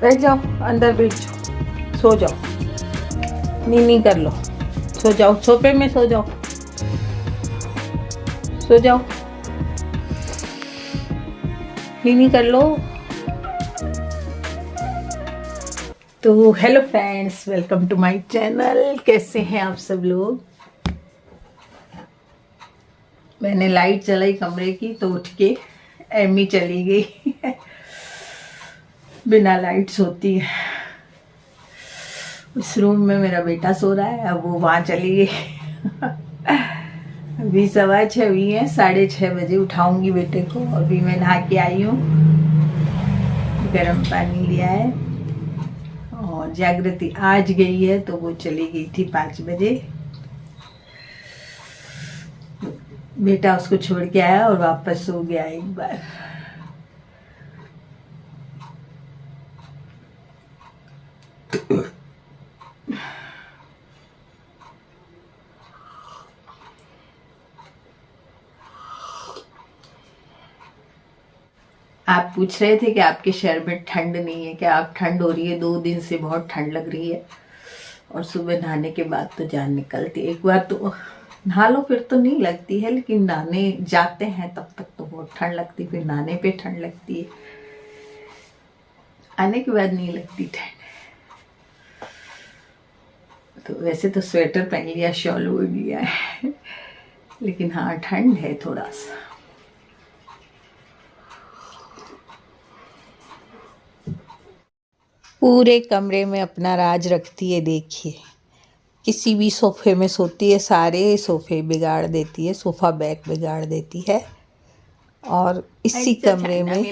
बैठ जाओ, अंदर बैठ जाओ, सो जाओ, नीनी कर लो, सो जाओ, सोफे में सो जाओ, सो जाओ, नीनी कर लो। तो hello friends, welcome to my channel. कैसे हैं आप सब लोग? मैंने लाइट जलाई कमरे की तो उठ के एमी चली गई बिना लाइट सोती है। उस रूम में मेरा बेटा सो रहा है, अब वो वहाँ चली गई अभी 6:15 हुई है, 6:30 बजे उठाऊंगी बेटे को। अभी मैं नहा के आई हूँ, गर्म पानी लिया है। और जागृति आज गई है तो वो चली गई थी 5 बजे। बेटा उसको छोड़ के आया और वापस सो गया एक बार। आप पूछ रहे थे कि आपके शहर में ठंड नहीं है क्या? आप ठंड हो रही है, 2 दिन से बहुत ठंड लग रही है। और सुबह नहाने के बाद तो जान निकलती है। एक बार तो नहा लो फिर तो नहीं लगती है, लेकिन नहाने जाते हैं तब तक तो बहुत ठंड लगती है, फिर नहाने पे ठंड लगती है, आने के बाद नहीं लगती ठंड। तो वैसे तो स्वेटर पहन लिया, शॉल ओढ़ लिया है लेकिन हाँ ठंड है थोड़ा सा। पूरे कमरे में अपना राज रखती है। देखिए, किसी भी सोफे में सोती है, सारे सोफे बिगाड़ देती है, सोफा बैग बिगाड़ देती है। और इसी कमरे में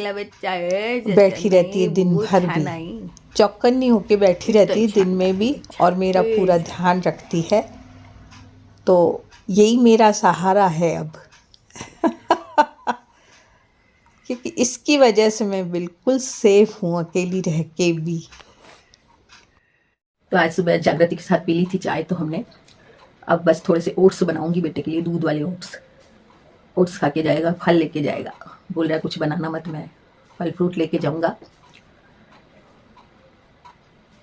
बैठी रहती है दिन भर भी, चौकन्नी होके बैठी रहती है दिन में भी, और मेरा पूरा ध्यान रखती है। तो यही मेरा सहारा है अब क्योंकि इसकी वजह से मैं बिल्कुल सेफ हूँ अकेली रह के भी। तो आज सुबह जागृति के साथ पी ली थी चाय तो हमने। अब बस थोड़े से ओट्स बनाऊंगी बेटे के लिए, दूध वाले ओट्स। ओट्स खा के जाएगा, फल लेके जाएगा। बोल रहा है कुछ बनाना मत, मैं फल फ्रूट लेके जाऊंगा।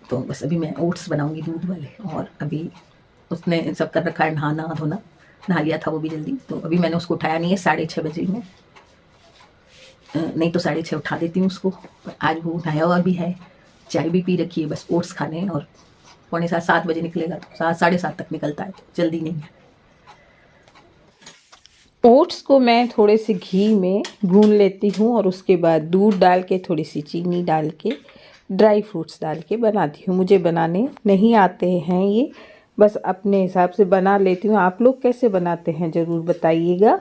तो बस अभी मैं ओट्स बनाऊंगी दूध वाले। और अभी उसने सब कर रखा है, नहाना धोना, नहा लिया था वो भी जल्दी। तो अभी मैंने उसको उठाया नहीं है, 6:30 बजे में, नहीं तो 6:30 उठा देती हूँ उसको। पर आज वो नहाया हुआ भी है, चाय भी पी रखी है, बस ओट्स खाने हैं। और 6:45 बजे निकलेगा, तो 7 7:30 तक निकलता है, तो जल्दी नहीं है। ओट्स को मैं थोड़े से घी में भून लेती हूँ और उसके बाद दूध डाल के, थोड़ी सी चीनी डाल के, ड्राई फ्रूट्स डाल के बनाती हूँ। मुझे बनाने नहीं आते हैं ये, बस अपने हिसाब से बना लेती हूँ। आप लोग कैसे बनाते हैं ज़रूर बताइएगा।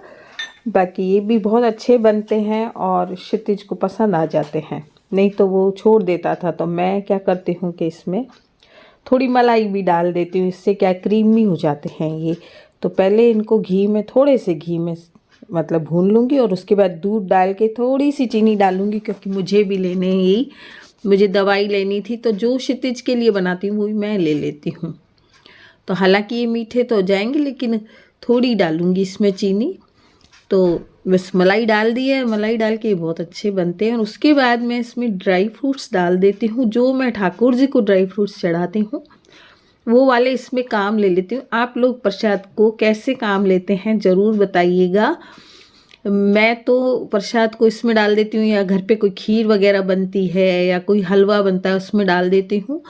बाकी ये भी बहुत अच्छे बनते हैं और क्षितिज को पसंद आ जाते हैं, नहीं तो वो छोड़ देता था। तो मैं क्या करती हूँ कि इसमें थोड़ी मलाई भी डाल देती हूँ, इससे क्या क्रीमी हो जाते हैं ये। तो पहले इनको घी में, थोड़े से घी में मतलब भून लूँगी, और उसके बाद दूध डाल के थोड़ी सी चीनी डालूँगी, क्योंकि मुझे भी लेने ही, मुझे दवाई लेनी थी। तो जो क्षितिज के लिए बनाती हूँ वो भी मैं ले लेती हूँ। तो हालांकि ये मीठे तो हो जाएंगे, लेकिन थोड़ी डालूँगी इसमें चीनी। तो बस मलाई डाल दी है, मलाई डाल के बहुत अच्छे बनते हैं। और उसके बाद मैं इसमें ड्राई फ्रूट्स डाल देती हूँ। जो मैं ठाकुर जी को ड्राई फ्रूट्स चढ़ाती हूँ वो वाले इसमें काम ले लेती हूँ। आप लोग प्रसाद को कैसे काम लेते हैं ज़रूर बताइएगा। मैं तो प्रसाद को इसमें डाल देती हूँ, या घर पे कोई खीर वगैरह बनती है या कोई हलवा बनता है उसमें डाल देती हूँ।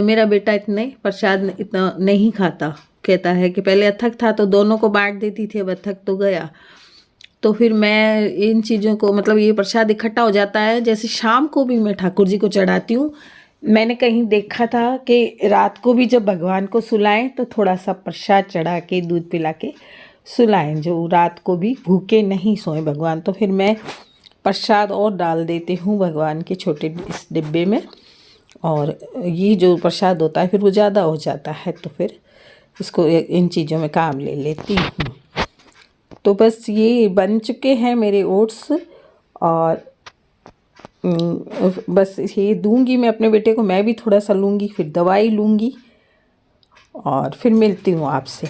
मेरा बेटा इतने प्रसाद इतना नहीं खाता, कहता है कि पहले अथक था तो दोनों को बांट देती थी, अब अथक तो गया। तो फिर मैं इन चीज़ों को, मतलब ये प्रसाद इकट्ठा हो जाता है। जैसे शाम को भी मैं ठाकुर जी को चढ़ाती हूँ। मैंने कहीं देखा था कि रात को भी जब भगवान को सुलाएं तो थोड़ा सा प्रसाद चढ़ा के, दूध पिला के सुलाएं, जो रात को भी भूखे नहीं सोए भगवान। तो फिर मैं प्रसाद और डाल देती हूँ भगवान के छोटे इस डिब्बे में, और ये जो प्रसाद होता है फिर वो ज़्यादा हो जाता है, तो फिर इसको इन चीज़ों में काम ले लेती हूँ। तो बस ये बन चुके हैं मेरे ओट्स, और बस ये दूंगी मैं अपने बेटे को, मैं भी थोड़ा सा लूँगी, फिर दवाई लूँगी और फिर मिलती हूँ आपसे।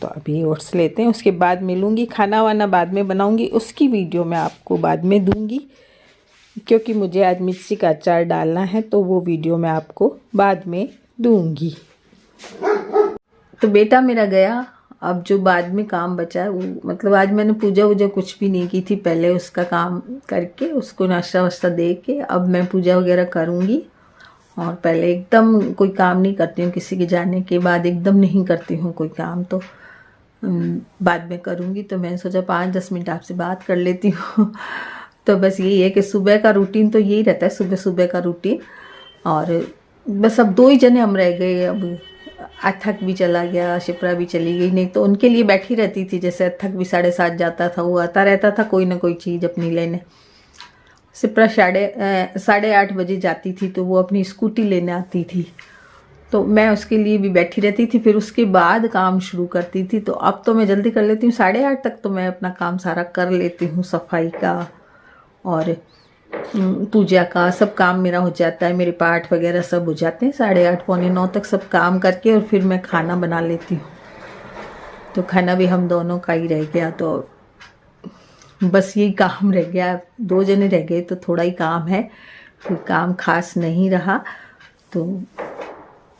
तो अभी ओट्स लेते हैं, उसके बाद मिलूँगी। खाना वाना बाद में बनाऊँगी, उसकी वीडियो मैं आपको बाद में दूँगी। क्योंकि मुझे आज मिर्ची का अचार डालना है, तो वो वीडियो मैं आपको बाद में दूंगी। तो बेटा मेरा गया, अब जो बाद में काम बचा है वो, मतलब आज मैंने पूजा वूजा कुछ भी नहीं की थी, पहले उसका काम करके उसको नाश्ता वाश्ता दे के अब मैं पूजा वगैरह करूँगी। और पहले एकदम कोई काम नहीं करती हूँ, किसी के जाने के बाद एकदम नहीं करती हूँ कोई काम, तो बाद में करूँगी। तो मैंने सोचा 5-10 मिनट आपसे बात कर लेती हूँ। तो बस यही है कि सुबह का रूटीन तो यही रहता है, सुबह सुबह का रूटीन। और बस अब 2 ही जने हम रह गए। अब अथक भी चला गया, शिप्रा भी चली गई, नहीं तो उनके लिए बैठी रहती थी। जैसे अथक भी 7:30 जाता था, वो आता रहता था कोई ना कोई चीज़ अपनी लेने। शिप्रा 8:30 बजे जाती थी, तो वो अपनी स्कूटी लेने आती थी, तो मैं उसके लिए भी बैठी रहती थी। फिर उसके बाद काम शुरू करती थी। तो अब तो मैं जल्दी कर लेती हूँ, 8:30 तक तो मैं अपना काम सारा कर लेती हूँ, सफाई का और पूजा का सब काम मेरा हो जाता है। मेरे पाठ वगैरह सब हो जाते हैं 8:30 पौने 9 तक सब काम करके, और फिर मैं खाना बना लेती हूँ। तो खाना भी हम दोनों का ही रह गया, तो बस यही काम रह गया। 2 जने रह गए तो थोड़ा ही काम है, कोई काम खास नहीं रहा। तो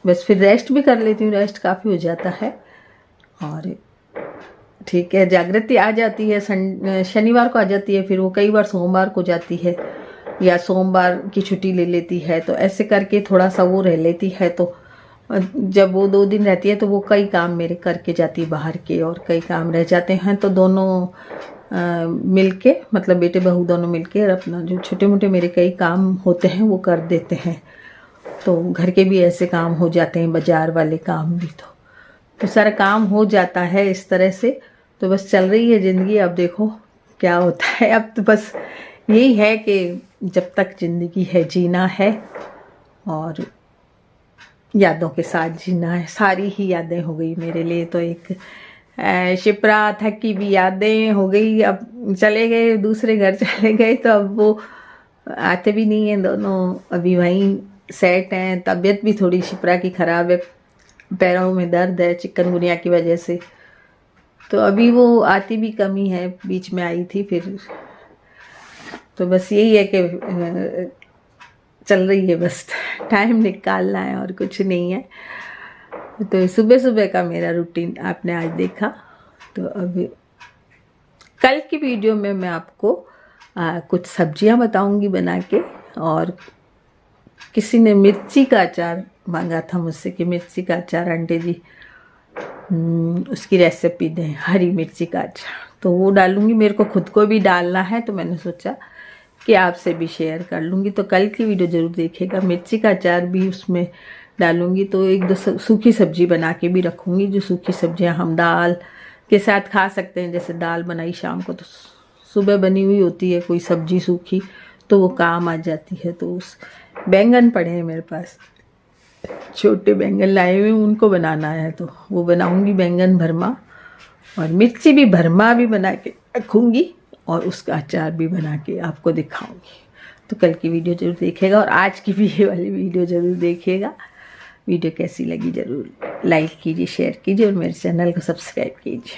बस फिर रेस्ट भी कर लेती हूँ, रेस्ट काफ़ी हो जाता है। और ठीक है, जागृति आ जाती है शनिवार को आ जाती है, फिर वो कई बार सोमवार को जाती है या सोमवार की छुट्टी ले लेती है। तो ऐसे करके थोड़ा सा वो रह लेती है। तो जब वो 2 दिन रहती है तो वो कई काम मेरे करके जाती है बाहर के, और कई काम रह जाते हैं तो दोनों मिलके, मतलब बेटे बहू दोनों मिलके, और अपना जो छोटे मोटे मेरे कई काम होते हैं वो कर देते हैं। तो घर के भी ऐसे काम हो जाते हैं, बाजार वाले काम भी। तो सारा काम हो जाता है इस तरह से। तो बस चल रही है ज़िंदगी, अब देखो क्या होता है। अब तो बस यही है कि जब तक ज़िंदगी है जीना है, और यादों के साथ जीना है। सारी ही यादें हो गई मेरे लिए तो। एक शिप्रा थक की भी यादें हो गई। अब चले गए, दूसरे घर चले गए, तो अब वो आते भी नहीं हैं दोनों, अभी वहीं सेट हैं। तबीयत भी थोड़ी शिप्रा की ख़राब है, पैरों में दर्द है चिकनगुनिया की वजह से। तो अभी वो आती भी कमी है, बीच में आई थी फिर। तो बस यही है कि चल रही है, बस टाइम निकालना है और कुछ नहीं है। तो सुबह सुबह का मेरा रूटीन आपने आज देखा। तो अब कल की वीडियो में मैं आपको कुछ सब्जियां बताऊंगी बना के। और किसी ने मिर्ची का अचार मांगा था मुझसे कि मिर्ची का अचार आंटी जी उसकी रेसिपी दें, हरी मिर्ची का अचार। तो वो डालूंगी, मेरे को खुद को भी डालना है, तो मैंने सोचा कि आपसे भी शेयर कर लूँगी। तो कल की वीडियो ज़रूर देखिएगा, मिर्ची का अचार भी उसमें डालूँगी। तो 1-2 सूखी सब्जी बना के भी रखूँगी, जो सूखी सब्जियाँ हम दाल के साथ खा सकते हैं। जैसे दाल बनाई शाम को, तो सुबह बनी हुई होती है कोई सब्जी सूखी, तो वो काम आ जाती है। तो उस बैंगन पड़े हैं मेरे पास, छोटे बैंगन लाए हुए, उनको बनाना है, तो वो बनाऊंगी बैंगन भरमा। और मिर्ची भी भरमा भी बना के रखूँगी, और उसका अचार भी बना के आपको दिखाऊंगी। तो कल की वीडियो ज़रूर देखिएगा, और आज की भी ये वाली वीडियो ज़रूर देखिएगा। वीडियो कैसी लगी ज़रूर लाइक कीजिए, शेयर कीजिए, और मेरे चैनल को सब्सक्राइब कीजिए।